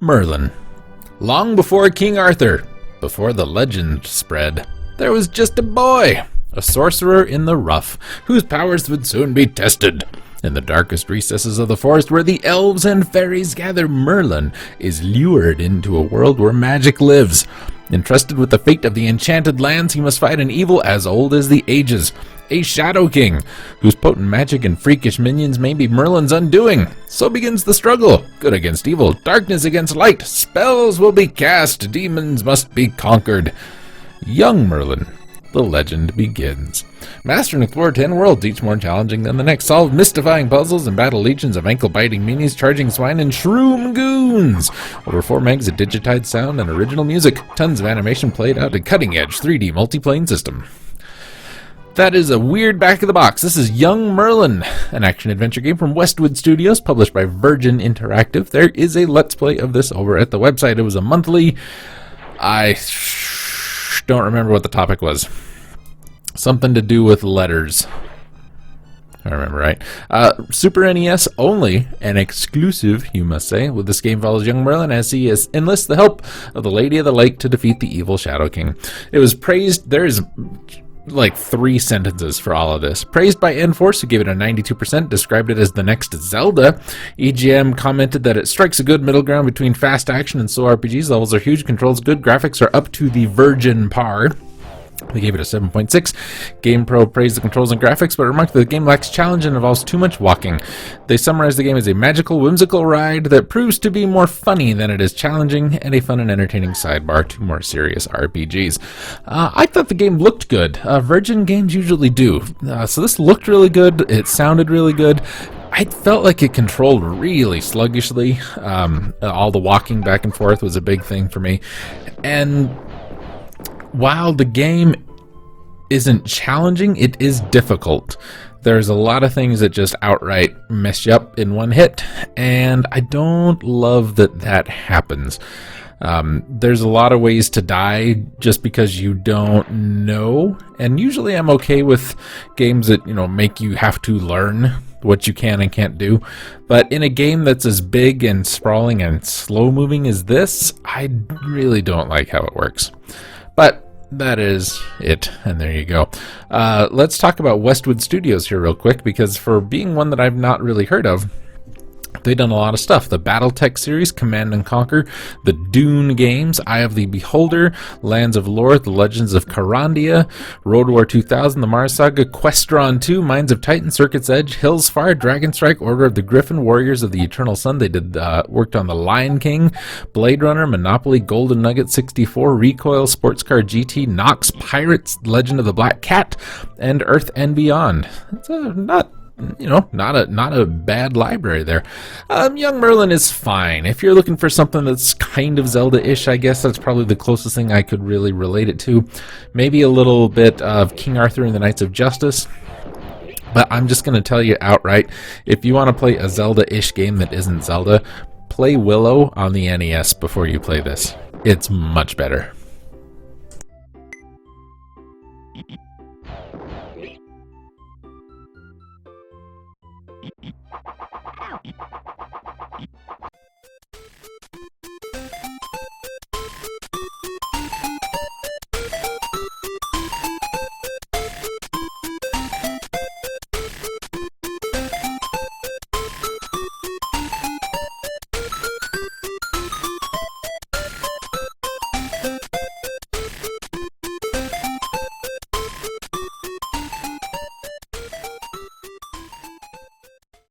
Merlin. Long before King Arthur, before the legend spread, there was just a boy, a sorcerer in the rough, whose powers would soon be tested. In the darkest recesses of the forest where the elves and fairies gather, Merlin is lured into a world where magic lives. Entrusted with the fate of the enchanted lands, he must fight an evil as old as the ages, a Shadow King, whose potent magic and freakish minions may be Merlin's undoing. So begins the struggle, good against evil, darkness against light, spells will be cast, demons must be conquered. Young Merlin, the legend begins. Master and explore 10 worlds, each more challenging than the next. Solve mystifying puzzles and battle legions of ankle-biting meanies, charging swine, and shroom goons. Over 4 megs of digitized sound and original music. Tons of animation played out a cutting-edge 3D multiplane system. That is a weird back of the box. This is Young Merlin, an action-adventure game from Westwood Studios, published by Virgin Interactive. There is a Let's Play of this over at the website. It was a monthly. I don't remember what the topic was. Something to do with letters. I remember right. Super NES only, an exclusive, you must say, with this game follows young Merlin as he enlists the help of the Lady of the Lake to defeat the evil Shadow King. It was praised. There's like 3 sentences for all of this. Praised by N-Force, who gave it a 92%, described it as the next Zelda. EGM commented that it strikes a good middle ground between fast action and slow RPGs. Levels are huge, controls good, graphics are up to the Virgin par. They gave it a 7.6. GamePro praised the controls and graphics, but remarked that the game lacks challenge and involves too much walking. They summarized the game as a magical, whimsical ride that proves to be more funny than it is challenging, and a fun and entertaining sidebar to more serious RPGs. I thought the game looked good. Virgin games usually do. So this looked really good. It sounded really good. I felt like it controlled really sluggishly. All the walking back and forth was a big thing for me. And while the game isn't challenging, it is difficult. There's a lot of things that just outright mess you up in one hit, and I don't love that that happens. There's a lot of ways to die just because you don't know, and usually I'm okay with games that, make you have to learn what you can and can't do. But in a game that's as big and sprawling and slow moving as this, I really don't like how it works. But that is it, and there you go. Let's talk about Westwood Studios here real quick, because for being one that I've not really heard of, they've done a lot of stuff. The BattleTech series, Command & Conquer, the Dune games, Eye of the Beholder, Lands of Lore, The Legends of Carandia, Road War 2000, The Mars Saga, Questron 2, Mines of Titan, Circuit's Edge, Hillsfire, Dragon Strike, Order of the Griffin, Warriors of the Eternal Sun. They worked on The Lion King, Blade Runner, Monopoly, Golden Nugget 64, Recoil, Sports Car GT, Nox, Pirates, Legend of the Black Cat, and Earth and Beyond. It's not a bad library there. Young Merlin is fine. If you're looking for something that's kind of Zelda-ish, I guess that's probably the closest thing I could really relate it to. Maybe a little bit of King Arthur and the Knights of Justice. But I'm just going to tell you outright, if you want to play a Zelda-ish game that isn't Zelda, play Willow on the NES before you play this. It's much better.